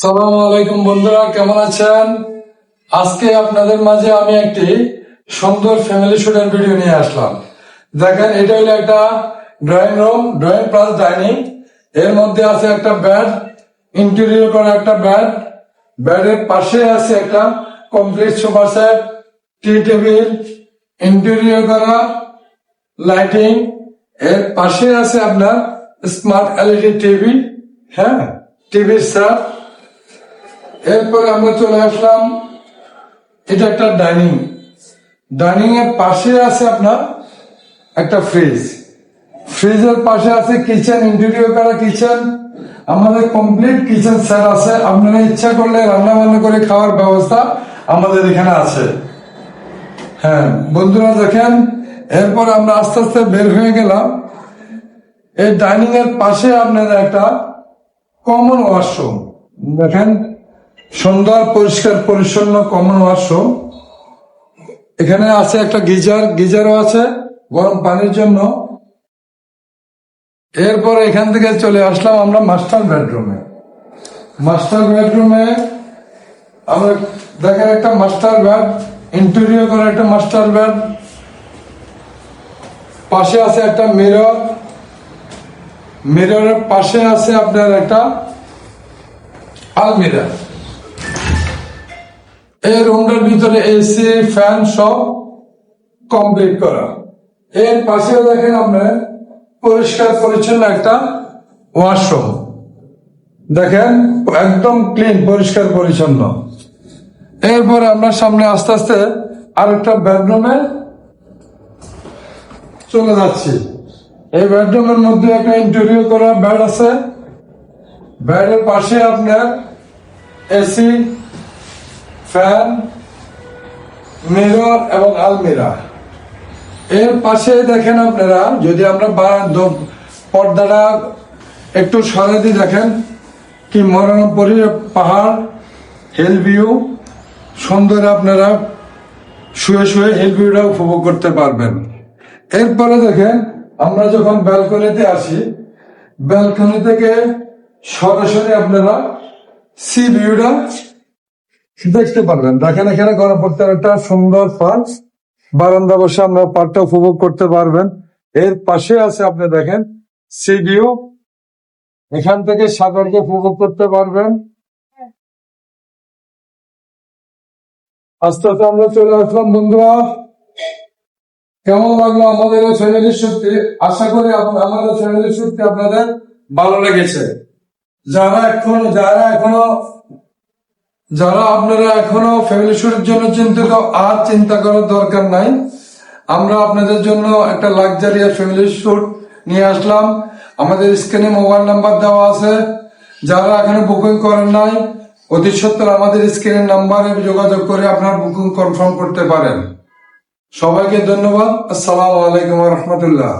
সালামু আলাইকুম বন্ধুরা, কেমন আছেন? আজকে আপনাদের মাঝে আমি একটি সুন্দর ফ্যামিলি শুটের ভিডিও নিয়ে আসলাম। দেখেন, এটা হলো একটা drawing room, drawing plus dining. এর মধ্যে আছে একটা বেড, ইন্টেরিয়র করা একটা বেড। বেডের পাশে আছে একটা কমপ্লিট সোফা সেট, টি টেবিল, ইন্টেরিয়র করা লাইটিং। এর পাশে আছে আপনার স্মার্ট এলইডি টিভি, হ্যাঁ, টিভির সেট। এরপরে আমরা চলে আসলাম, এটা একটা ডাইনিং। ডাইনিং এর পাশে আছে আপনার একটা ফ্রিজ। ফ্রিজের পাশে আছে কিচেন, ইন্টেরিয়র করা কিচেন। আমাদের কমপ্লিট কিচেন সেট আছে। আপনারা ইচ্ছা করলে রান্না বান্না করে খাওয়ার ব্যবস্থা আমাদের এখানে আছে। হ্যাঁ বন্ধুরা, দেখেন, এরপর আমরা আস্তে আস্তে বের হয়ে গেলাম। এই ডাইনিং এর পাশে আপনাদের একটা কমন ওয়াশরুম। দেখেন, সুন্দর পরিষ্কার পরিচ্ছন্ন কমন ওয়াশরুম। এখানে আছে একটা গিজারও আছে গরম পানির জন্য। এরপর এখান থেকে চলে আসলাম আমরা মাস্টার বেডরুমে। মাস্টার বেডরুমে আমরা দেখেন একটা মাস্টার বেড, ইন্টেরিয়র করা একটা মাস্টার বেড। পাশে আছে একটা মিরর। মিররের পাশে আছে আপনার একটা আলমিরা। এই রুমটার ভিতরে এসি, ফ্যান সব কমপ্লিট করা। এর পাশেও দেখেন আপনার পরিষ্কার পরিচ্ছন্ন একটা ওয়াশরুম। দেখেন, একদম ক্লিন, পরিষ্কার পরিচ্ছন্ন। এরপরে আমরা সামনে আস্তে আস্তে আরেকটা বেডরুমে চলে যাচ্ছি। এই বেডরুমের মধ্যে একটা ইন্টেরিয়র করা বেড আছে। বেডের পাশে আপনার এসি, ফ্যান, মিরর এবং আলমিরা। এর পাশে দেখেন আপনারা, যদি আমরা পর্দাটা একটু সরে দিই, দেখেন কি মনোরম পাহাড়, হিল ভিউ। সুন্দর, আপনারা শুয়ে শুয়ে হিল ভিউটা উপভোগ করতে পারবেন। এরপরে দেখেন, আমরা যখন ব্যালকনিতে আসি, ব্যালকনি থেকে সরাসরি আপনারা সি ভিউটা দেখতে পারবেন। দেখেন, এখানে গণপর্তার একটা সুন্দর পার্ক, বারান্দা বসে আমরা পার্কটা উপভোগ করতে পারবেন। এর পাশে আছে আপনি দেখেন সি ভিউ, এখান থেকে সাগরকে উপভোগ করতে পারবেন। আস্তে আস্তে আমরা চলে আসলাম বন্ধুরা। কেমন লাগলো আমাদের এই ফ্যামিলি শুটটি? আশা করি আমাদের ফ্যামিলি শুটটি আপনাদের ভালো লেগেছে। যারা আপনারা এখনো ফ্যামিলি শুটের জন্য চিন্তিত, আর চিন্তা করার দরকার নাই। আমরা আপনাদের জন্য একটা লাক্সারিয়াস ফ্যামিলি শুট নিয়ে আসলাম। আমাদের স্ক্রিনে মোবাইল নাম্বার দেওয়া আছে। যারা এখনো বুকিং করেন নাই, অতি সত্বর আমাদের স্ক্রিনের নাম্বারে যোগাযোগ করে আপনার বুকিং কনফার্ম করতে পারেন। সবাইকে ধন্যবাদ। আসসালামু আলাইকুম ওয়া রাহমাতুল্লাহ।